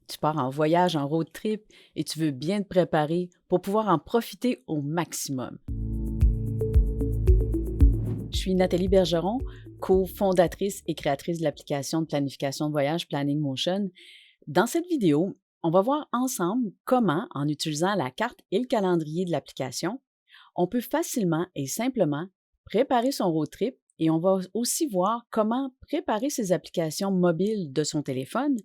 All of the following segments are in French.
Tu pars en voyage, en road trip et tu veux bien te préparer pour pouvoir en profiter au maximum. Je suis Nathalie Bergeron, cofondatrice et créatrice de l'application de planification de voyage Planning Motion. Dans cette vidéo, on va voir ensemble comment, en utilisant la carte et le calendrier de l'application, on peut facilement et simplement préparer son road trip et on va aussi voir comment préparer ses applications mobiles de son téléphone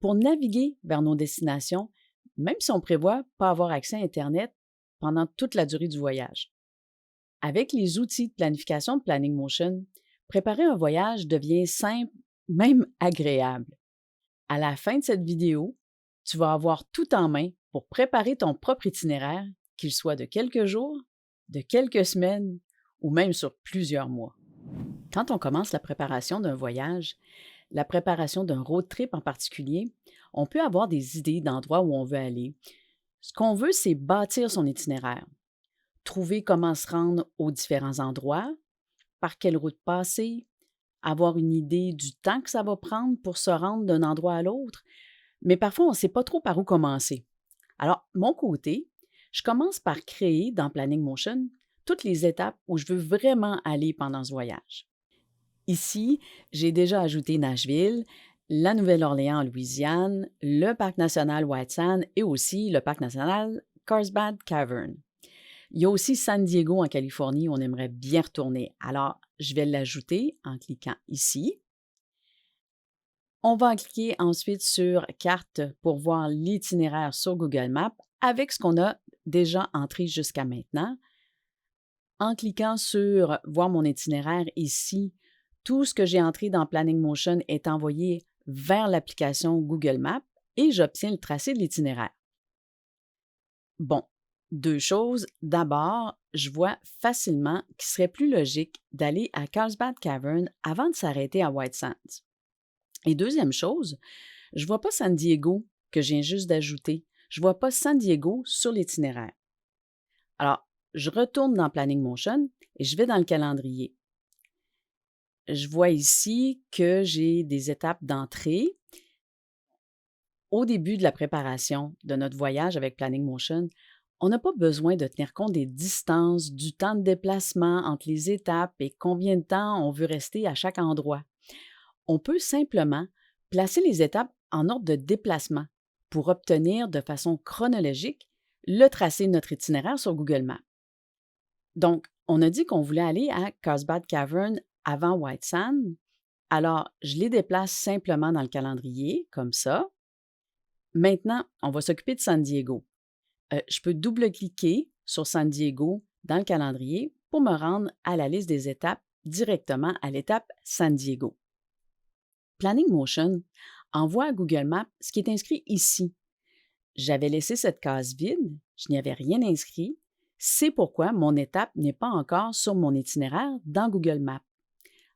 pour naviguer vers nos destinations, même si on prévoit pas avoir accès à Internet pendant toute la durée du voyage. Avec les outils de planification de Planning Motion, préparer un voyage devient simple, même agréable. À la fin de cette vidéo, tu vas avoir tout en main pour préparer ton propre itinéraire, qu'il soit de quelques jours, de quelques semaines ou même sur plusieurs mois. Quand on commence la préparation d'un voyage, la préparation d'un road trip en particulier, on peut avoir des idées d'endroits où on veut aller. Ce qu'on veut, c'est bâtir son itinéraire, trouver comment se rendre aux différents endroits, par quelle route passer, avoir une idée du temps que ça va prendre pour se rendre d'un endroit à l'autre, mais parfois on ne sait pas trop par où commencer. Alors, mon côté, je commence par créer dans Planning Motion toutes les étapes où je veux vraiment aller pendant ce voyage. Ici, j'ai déjà ajouté Nashville, la Nouvelle-Orléans en Louisiane, le parc national White Sand et aussi le parc national Carlsbad Cavern. Il y a aussi San Diego en Californie où on aimerait bien retourner. Alors, je vais l'ajouter en cliquant ici. On va cliquer ensuite sur Carte pour voir l'itinéraire sur Google Maps avec ce qu'on a déjà entré jusqu'à maintenant. En cliquant sur Voir mon itinéraire ici, tout ce que j'ai entré dans Planning Motion est envoyé vers l'application Google Maps et j'obtiens le tracé de l'itinéraire. Bon, deux choses. D'abord, je vois facilement qu'il serait plus logique d'aller à Carlsbad Cavern avant de s'arrêter à White Sands. Et deuxième chose, je ne vois pas San Diego que je viens juste d'ajouter. Je ne vois pas San Diego sur l'itinéraire. Alors, je retourne dans Planning Motion et je vais dans le calendrier. Je vois ici que j'ai des étapes d'entrée. Au début de la préparation de notre voyage avec Planning Motion, on n'a pas besoin de tenir compte des distances, du temps de déplacement entre les étapes et combien de temps on veut rester à chaque endroit. On peut simplement placer les étapes en ordre de déplacement pour obtenir de façon chronologique le tracé de notre itinéraire sur Google Maps. Donc, on a dit qu'on voulait aller à Carlsbad Cavern avant White Sand. Alors, je les déplace simplement dans le calendrier, comme ça. Maintenant, on va s'occuper de San Diego. Je peux double-cliquer sur San Diego dans le calendrier pour me rendre à la liste des étapes directement à l'étape San Diego. Planning Motion envoie à Google Maps ce qui est inscrit ici. J'avais laissé cette case vide, je n'y avais rien inscrit. C'est pourquoi mon étape n'est pas encore sur mon itinéraire dans Google Maps.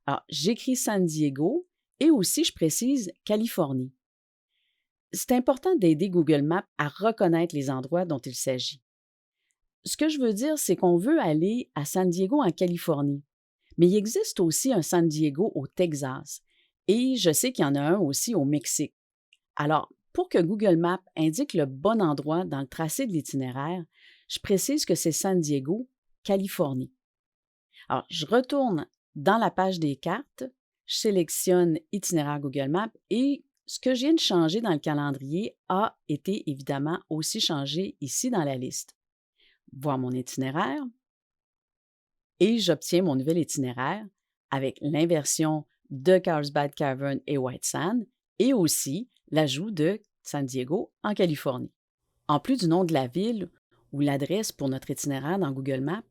Alors, j'écris San Diego et aussi je précise Californie. C'est important d'aider Google Maps à reconnaître les endroits dont il s'agit. Ce que je veux dire, c'est qu'on veut aller à San Diego en Californie, mais il existe aussi un San Diego au Texas et je sais qu'il y en a un aussi au Mexique. Alors, pour que Google Maps indique le bon endroit dans le tracé de l'itinéraire, je précise que c'est San Diego, Californie. Alors, je retourne dans la page des cartes, je sélectionne Itinéraire Google Maps et ce que je viens de changer dans le calendrier a été évidemment aussi changé ici dans la liste. Voir mon itinéraire et j'obtiens mon nouvel itinéraire avec l'inversion de Carlsbad Cavern et White Sand et aussi l'ajout de San Diego en Californie. En plus du nom de la ville ou l'adresse pour notre itinéraire dans Google Maps,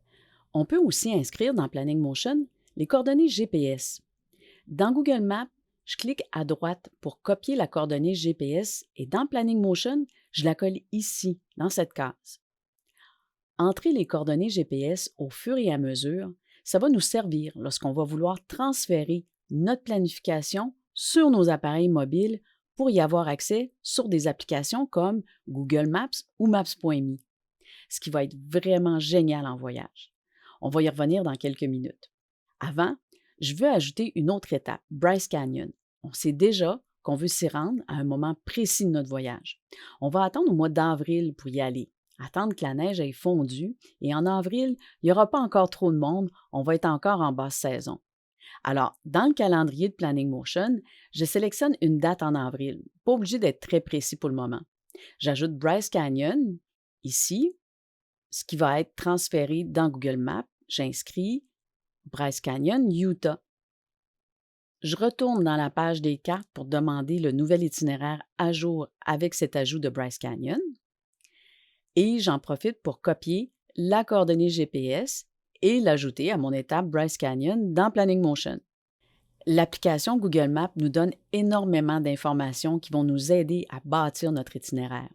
on peut aussi inscrire dans Planning Motion les coordonnées GPS. Dans Google Maps, je clique à droite pour copier la coordonnée GPS et dans Planning Motion, je la colle ici, dans cette case. Entrer les coordonnées GPS au fur et à mesure, ça va nous servir lorsqu'on va vouloir transférer notre planification sur nos appareils mobiles pour y avoir accès sur des applications comme Google Maps ou Maps.me, ce qui va être vraiment génial en voyage. On va y revenir dans quelques minutes. Avant, je veux ajouter une autre étape, Bryce Canyon. On sait déjà qu'on veut s'y rendre à un moment précis de notre voyage. On va attendre au mois d'avril pour y aller, attendre que la neige ait fondu et en avril, il n'y aura pas encore trop de monde, on va être encore en basse saison. Alors, dans le calendrier de Planning Motion, je sélectionne une date en avril, pas obligé d'être très précis pour le moment. J'ajoute Bryce Canyon, ici, ce qui va être transféré dans Google Maps. J'inscris Bryce Canyon, Utah. Je retourne dans la page des cartes pour demander le nouvel itinéraire à jour avec cet ajout de Bryce Canyon. Et j'en profite pour copier la coordonnée GPS et l'ajouter à mon étape Bryce Canyon dans Planning Motion. L'application Google Maps nous donne énormément d'informations qui vont nous aider à bâtir notre itinéraire.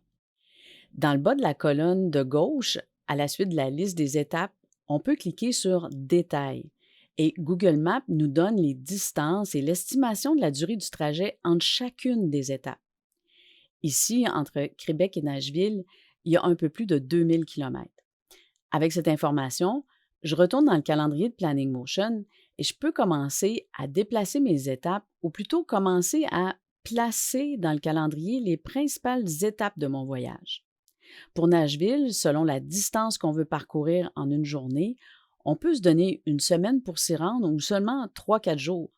Dans le bas de la colonne de gauche, à la suite de la liste des étapes, on peut cliquer sur Détails et Google Maps nous donne les distances et l'estimation de la durée du trajet entre chacune des étapes. Ici, entre Québec et Nashville, il y a un peu plus de 2000 km. Avec cette information, je retourne dans le calendrier de Planning Motion et je peux commencer à déplacer mes étapes ou plutôt commencer à placer dans le calendrier les principales étapes de mon voyage. Pour Nashville, selon la distance qu'on veut parcourir en une journée, on peut se donner une semaine pour s'y rendre ou seulement 3-4 jours.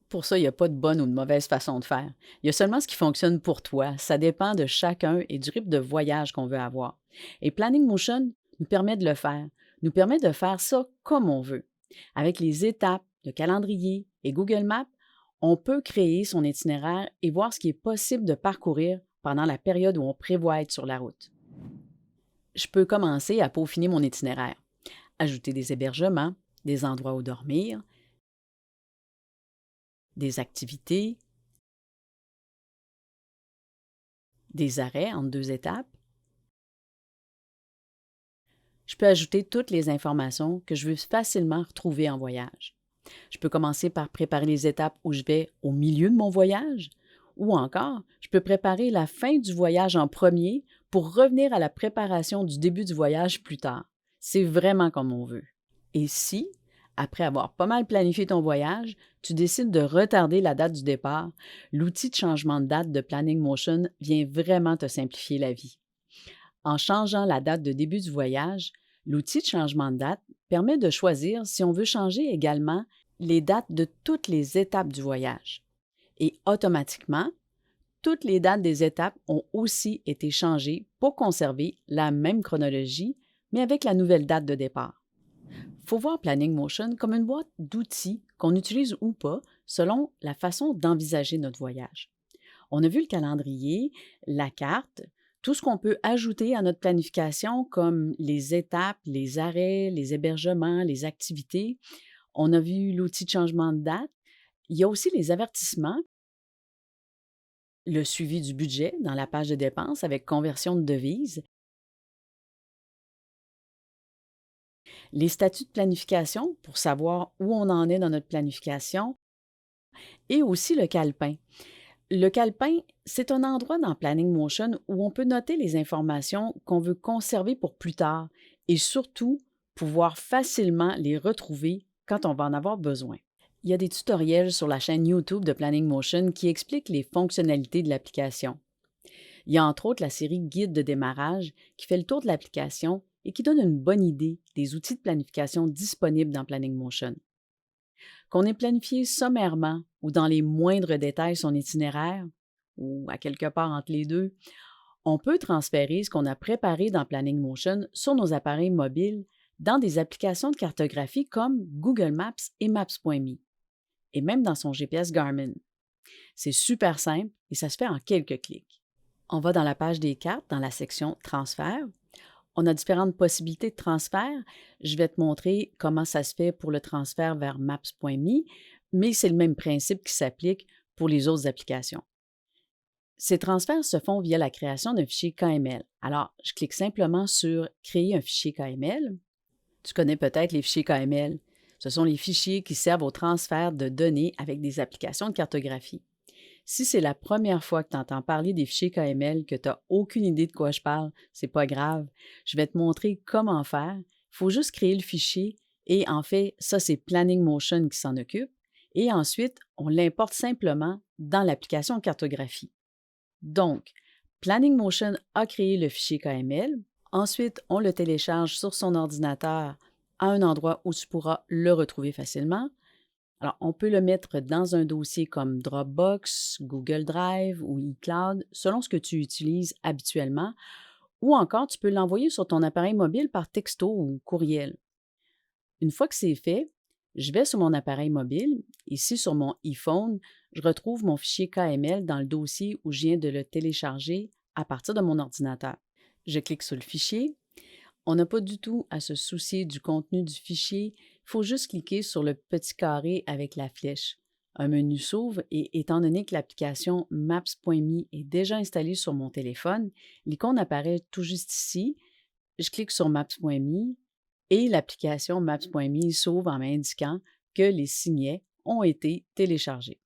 Pour ça, il n'y a pas de bonne ou de mauvaise façon de faire. Il y a seulement ce qui fonctionne pour toi. Ça dépend de chacun et du rythme de voyage qu'on veut avoir. Et Planning Motion nous permet de le faire, nous permet de faire ça comme on veut. Avec les étapes, le calendrier et Google Maps, on peut créer son itinéraire et voir ce qui est possible de parcourir pendant la période où on prévoit être sur la route. Je peux commencer à peaufiner mon itinéraire, ajouter des hébergements, des endroits où dormir, des activités, des arrêts entre 2 étapes. Je peux ajouter toutes les informations que je veux facilement retrouver en voyage. Je peux commencer par préparer les étapes où je vais au milieu de mon voyage, ou encore, je peux préparer la fin du voyage en premier pour revenir à la préparation du début du voyage plus tard. C'est vraiment comme on veut. Et si, après avoir pas mal planifié ton voyage, tu décides de retarder la date du départ, l'outil de changement de date de Planning Motion vient vraiment te simplifier la vie. En changeant la date de début du voyage, l'outil de changement de date permet de choisir si on veut changer également les dates de toutes les étapes du voyage. Et automatiquement, toutes les dates des étapes ont aussi été changées pour conserver la même chronologie, mais avec la nouvelle date de départ. Il faut voir Planning Motion comme une boîte d'outils qu'on utilise ou pas selon la façon d'envisager notre voyage. On a vu le calendrier, la carte, tout ce qu'on peut ajouter à notre planification comme les étapes, les arrêts, les hébergements, les activités. On a vu l'outil de changement de date. Il y a aussi les avertissements, le suivi du budget dans la page de dépenses avec conversion de devises, les statuts de planification pour savoir où on en est dans notre planification et aussi le calepin. Le calepin, c'est un endroit dans Planning Motion où on peut noter les informations qu'on veut conserver pour plus tard et surtout pouvoir facilement les retrouver quand on va en avoir besoin. Il y a des tutoriels sur la chaîne YouTube de Planning Motion qui expliquent les fonctionnalités de l'application. Il y a entre autres la série Guide de démarrage qui fait le tour de l'application et qui donne une bonne idée des outils de planification disponibles dans Planning Motion. Qu'on ait planifié sommairement ou dans les moindres détails son itinéraire, ou à quelque part entre les deux, on peut transférer ce qu'on a préparé dans Planning Motion sur nos appareils mobiles dans des applications de cartographie comme Google Maps et Maps.me, et même dans son GPS Garmin. C'est super simple et ça se fait en quelques clics. On va dans la page des cartes, dans la section Transfert. On a différentes possibilités de transfert. Je vais te montrer comment ça se fait pour le transfert vers Maps.me, mais c'est le même principe qui s'applique pour les autres applications. Ces transferts se font via la création d'un fichier KML. Alors, je clique simplement sur « Créer un fichier KML ». Tu connais peut-être les fichiers KML. Ce sont les fichiers qui servent au transfert de données avec des applications de cartographie. Si c'est la première fois que tu entends parler des fichiers KML, que tu n'as aucune idée de quoi je parle, c'est pas grave. Je vais te montrer comment faire. Il faut juste créer le fichier et en fait, ça, c'est Planning Motion qui s'en occupe. et ensuite, on l'importe simplement dans l'application cartographie. Donc, Planning Motion a créé le fichier KML. Ensuite, on le télécharge sur son ordinateur à un endroit où tu pourras le retrouver facilement. Alors, on peut le mettre dans un dossier comme Dropbox, Google Drive ou iCloud, selon ce que tu utilises habituellement, ou encore tu peux l'envoyer sur ton appareil mobile par texto ou courriel. Une fois que c'est fait, je vais sur mon appareil mobile. Ici, sur mon iPhone, je retrouve mon fichier KML dans le dossier où je viens de le télécharger à partir de mon ordinateur. Je clique sur le fichier. On n'a pas du tout à se soucier du contenu du fichier. Il faut juste cliquer sur le petit carré avec la flèche. Un menu s'ouvre et étant donné que l'application Maps.me est déjà installée sur mon téléphone, l'icône apparaît tout juste ici. Je clique sur Maps.me et l'application Maps.me s'ouvre en m'indiquant que les signets ont été téléchargés.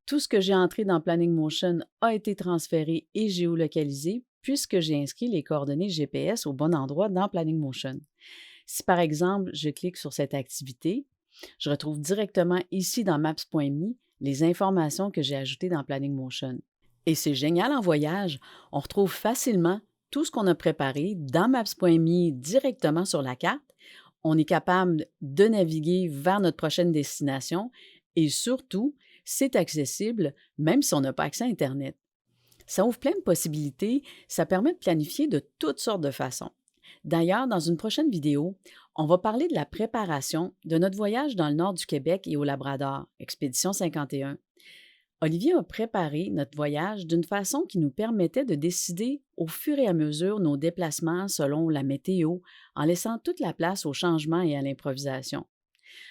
Tout ce que j'ai entré dans Planning Motion a été transféré et géolocalisé puisque j'ai inscrit les coordonnées GPS au bon endroit dans Planning Motion. Si par exemple, je clique sur cette activité, je retrouve directement ici dans Maps.me les informations que j'ai ajoutées dans Planning Motion. Et c'est génial en voyage, on retrouve facilement tout ce qu'on a préparé dans Maps.me directement sur la carte. On est capable de naviguer vers notre prochaine destination et surtout, c'est accessible même si on n'a pas accès à Internet. Ça ouvre plein de possibilités, ça permet de planifier de toutes sortes de façons. D'ailleurs, dans une prochaine vidéo, on va parler de la préparation de notre voyage dans le nord du Québec et au Labrador, Expédition 51. Olivier a préparé notre voyage d'une façon qui nous permettait de décider au fur et à mesure nos déplacements selon la météo, en laissant toute la place au changement et à l'improvisation.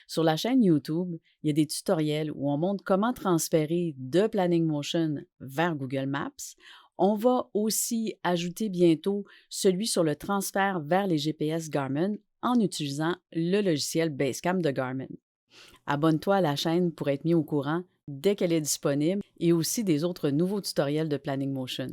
Sur la chaîne YouTube, il y a des tutoriels où on montre comment transférer de Planning Motion vers Google Maps. On va aussi ajouter bientôt celui sur le transfert vers les GPS Garmin en utilisant le logiciel Basecamp de Garmin. Abonne-toi à la chaîne pour être mis au courant dès qu'elle est disponible et aussi des autres nouveaux tutoriels de Planning Motion.